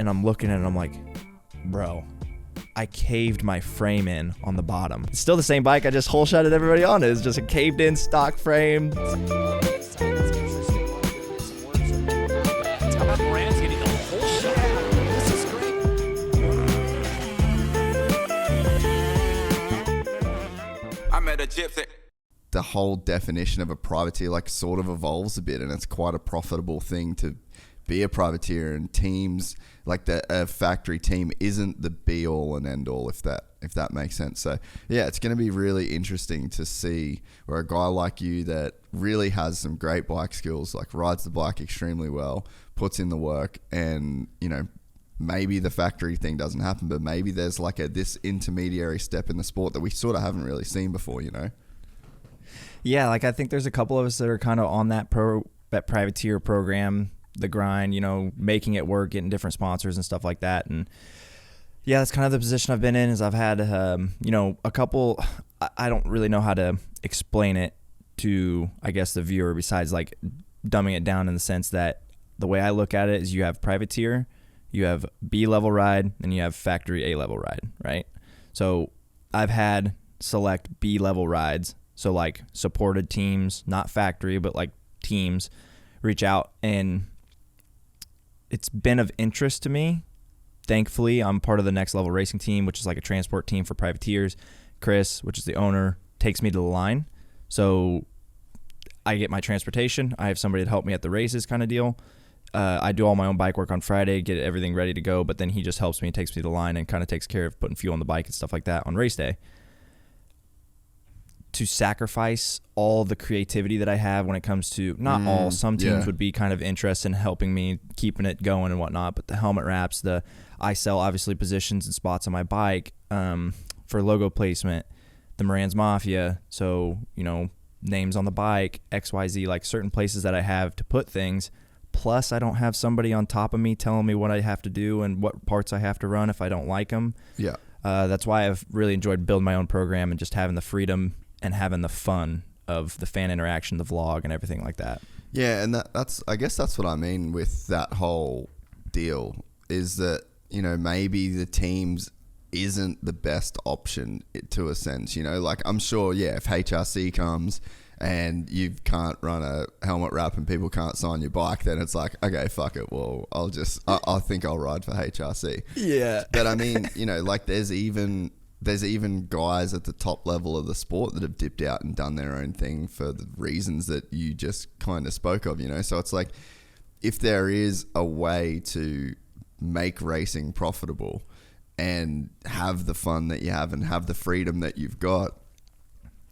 and I'm looking at it and I'm like, bro, I caved my frame in on the bottom. It's still the same bike. I just holeshotted everybody on it. It's just a caved in stock frame. How about Moranz getting the whole shot? This is great. I met a gypsy. The whole definition of a privateer like sort of evolves a bit, and it's quite a profitable thing to be a privateer, and teams like a factory team isn't the be all and end all, if that makes sense. So yeah, it's going to be really interesting to see where a guy like you that really has some great bike skills, like rides the bike extremely well, puts in the work, and maybe the factory thing doesn't happen, but maybe there's like this intermediary step in the sport that we sort of haven't really seen before, Yeah, like I think there's a couple of us that are kind of on that privateer program, the grind, making it work, getting different sponsors and stuff like that. And yeah, that's kind of the position I've been in. Is I've had a couple. I don't really know how to explain it to, I guess, the viewer, besides like dumbing it down in the sense that the way I look at it is you have privateer, you have B level ride, and you have factory A level ride, right? So I've had select B level rides. So like supported teams, not factory, but like teams reach out, and it's been of interest to me. Thankfully, I'm part of the Next Level Racing team, which is like a transport team for privateers. Chris, which is the owner, takes me to the line. So I get my transportation. I have somebody to help me at the races kind of deal. I do all my own bike work on Friday, get everything ready to go, but then he just helps me and takes me to the line and kind of takes care of putting fuel on the bike and stuff like that on race day. To sacrifice all the creativity that I have when it comes to, not all, some teams would be kind of interested in helping me, keeping it going and whatnot, but the helmet wraps, I sell obviously positions and spots on my bike for logo placement, the Moranz Mafia, so, names on the bike, XYZ, like certain places that I have to put things, plus I don't have somebody on top of me telling me what I have to do and what parts I have to run if I don't like them. Yeah. That's why I've really enjoyed building my own program and just having the freedom and having the fun of the fan interaction, the vlog, and everything like that. Yeah, and I guess that's what I mean with that whole deal, is that, maybe the teams isn't the best option to a sense, like I'm sure, if HRC comes and you can't run a helmet wrap and people can't sign your bike, then it's like, okay, fuck it, well, I think I'll ride for HRC. Yeah. But I mean, like there's even guys at the top level of the sport that have dipped out and done their own thing for the reasons that you just kind of spoke of, So it's like, if there is a way to make racing profitable and have the fun that you have and have the freedom that you've got,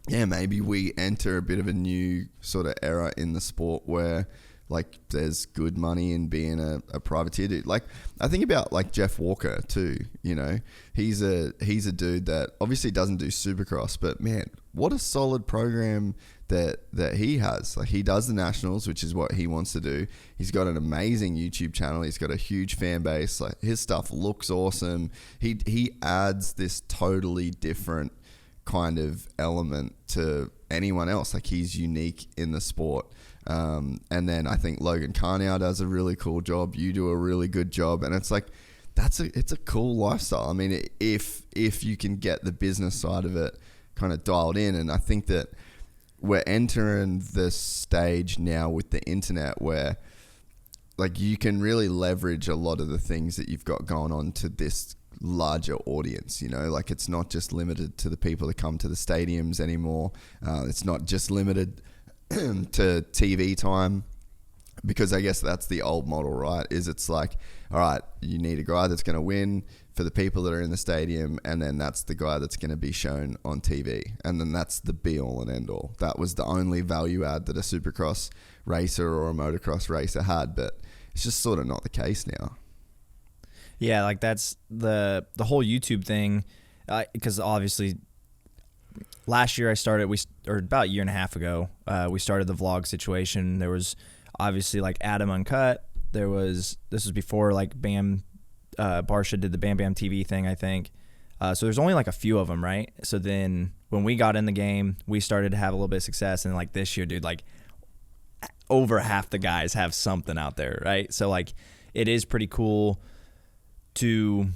maybe we enter a bit of a new sort of era in the sport where like there's good money in being a privateer dude. Like I think about like Jeff Walker too, he's a dude that obviously doesn't do Supercross, but man, what a solid program that he has. Like he does the nationals, which is what he wants to do. He's got an amazing YouTube channel. He's got a huge fan base. Like his stuff looks awesome. He adds this totally different kind of element to anyone else. Like he's unique in the sport. And then I think Logan Carnow does a really cool job. You do a really good job, and it's like it's a cool lifestyle. I mean, if you can get the business side of it kind of dialed in, and I think that we're entering this stage now with the internet where like you can really leverage a lot of the things that you've got going on to this larger audience, like it's not just limited to the people that come to the stadiums anymore. It's not just limited to TV time, because I guess that's the old model, right? It's like, all right, you need a guy that's going to win for the people that are in the stadium, and then that's the guy that's going to be shown on TV, and then that's the be all and end all. That was the only value add that a Supercross racer or a motocross racer had, but it's just sort of not the case now. Yeah, like that's the whole YouTube thing, because obviously last year or about a year and a half ago, we started the vlog situation. There was obviously like Adam Uncut. This was before like Bam, Barsha did the Bam Bam TV thing, I think. So there's only like a few of them, right? So then when we got in the game, we started to have a little bit of success. And like this year, dude, like over half the guys have something out there, right? So like it is pretty cool to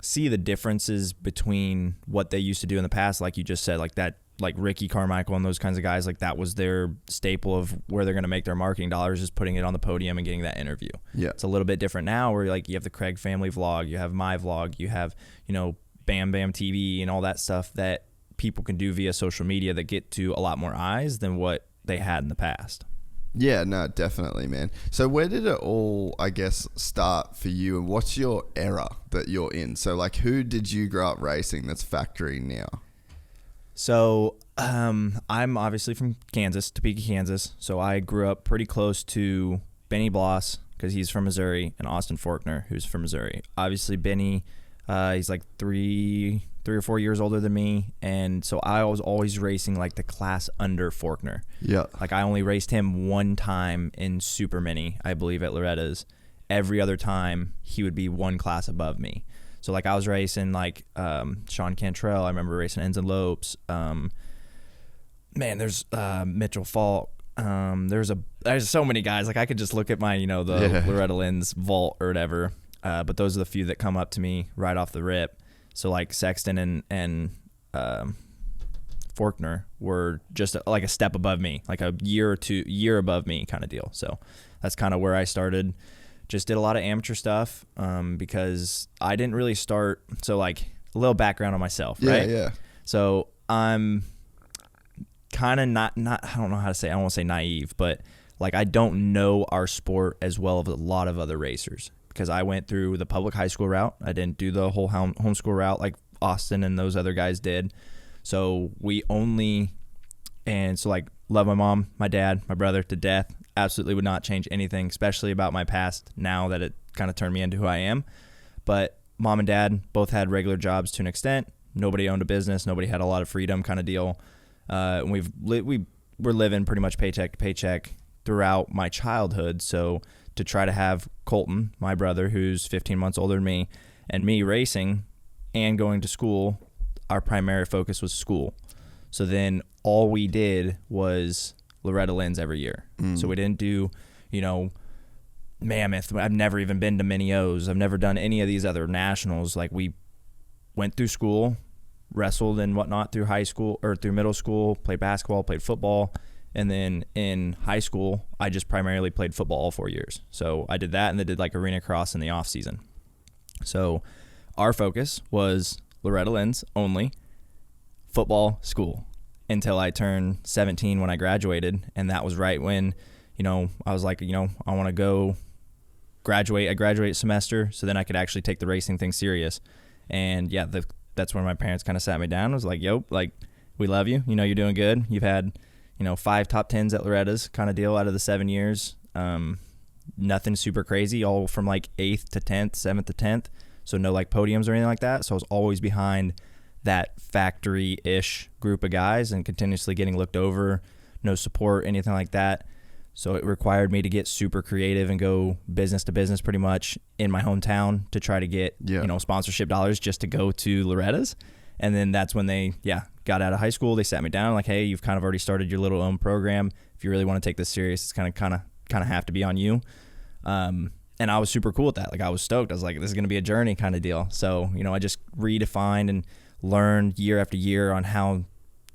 see the differences between what they used to do in the past, like you just said, like that, like Ricky Carmichael and those kinds of guys, like that was their staple of where they're going to make their marketing dollars, is putting it on the podium and getting that interview. Yeah. It's a little bit different now where like you have the Craig family vlog, you have my vlog, you have, you know, Bam Bam TV and all that stuff that people can do via social media that get to a lot more eyes than what they had in the past. Yeah, no, definitely, man. So where did it all, I guess, start for you, and what's your era that you're in? So like, who did you grow up racing that's factory now? So I'm obviously from Kansas, Topeka, Kansas. So I grew up pretty close to Benny Bloss because he's from Missouri, and Austin Faulkner, who's from Missouri. Obviously, Benny, he's like three or 4 years older than me, and so I was always racing like the class under Faulkner. Yeah. Like I only raced him one time in Super Mini, I believe, at Loretta's. Every other time, he would be one class above me. So like I was racing like Sean Cantrell. I remember racing Ensign Lopes. There's Mitchell Falk. There's so many guys. Like I could just look at my, Loretta Lynn's vault or whatever. But those are the few that come up to me right off the rip. So like Sexton and Faulkner were just like a step above me, like a year above me kind of deal. So that's kind of where I started. Just did a lot of amateur stuff because I didn't really start. So like a little background on myself, right? Yeah. So I'm kind of not I don't know how to say, I won't say naive, but like I don't know our sport as well as a lot of other racers because I went through the public high school route. I didn't do the whole homeschool route like Austin and those other guys did. So love my mom, my dad, my brother to death. Absolutely would not change anything, especially about my past now that it kind of turned me into who I am. But mom and dad both had regular jobs to an extent. Nobody owned a business. Nobody had a lot of freedom kind of deal. And we were living pretty much paycheck to paycheck throughout my childhood. So to try to have Colton, my brother, who's 15 months older than me, and me racing and going to school, our primary focus was school. So then all we did was Loretta Lynn's every year. So we didn't do, Mammoth. I've never even been to Mini O's. I've never done any of these other nationals. Like we went through school, wrestled and whatnot through high school or through middle school, played basketball, played football. And then in high school, I just primarily played football all 4 years. So I did that and then did like arena cross in the off season. So our focus was Loretta Lynn's only, football, school, until I turned 17 when I graduated. And that was right when, I was like, I want to go graduate. I graduate semester so then I could actually take the racing thing serious. And yeah, that's when my parents kind of sat me down. I was like, yo, like, we love you. You're doing good. You've had, 5 top 10s at Loretta's kind of deal out of the 7 years. Nothing super crazy, all from like 8th to 10th, 7th to 10th. So no like podiums or anything like that. So I was always behind that factory-ish group of guys and continuously getting looked over, no support, anything like that. So it required me to get super creative and go business to business pretty much in my hometown to try to get, sponsorship dollars just to go to Loretta's. And then that's when they, got out of high school. They sat me down like, hey, you've kind of already started your little own program. If you really want to take this serious, it's kind of have to be on you. And I was super cool with that. Like I was stoked. I was like, this is going to be a journey kind of deal. So, I just redefined and learned year after year on how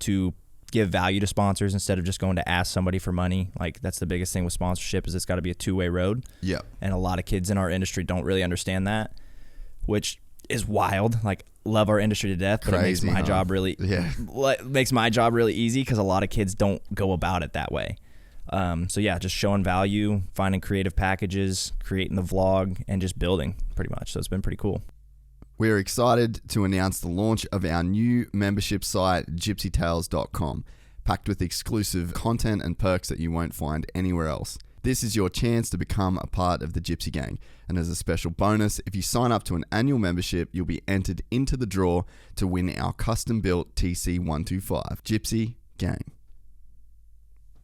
to give value to sponsors instead of just going to ask somebody for money. Like that's the biggest thing with sponsorship is it's got to be a two-way road. Yeah. And a lot of kids in our industry don't really understand that, which is wild. Like love our industry to death, but crazy, it makes my job really makes my job really easy because a lot of kids don't go about it that way. So yeah, just showing value, finding creative packages, creating the vlog, and just building pretty much. So it's been pretty cool. We're excited to announce the launch of our new membership site, gypsytales.com, packed with exclusive content and perks that you won't find anywhere else. This is your chance to become a part of the Gypsy Gang. And as a special bonus, if you sign up to an annual membership, you'll be entered into the draw to win our custom-built TC125. Gypsy Gang.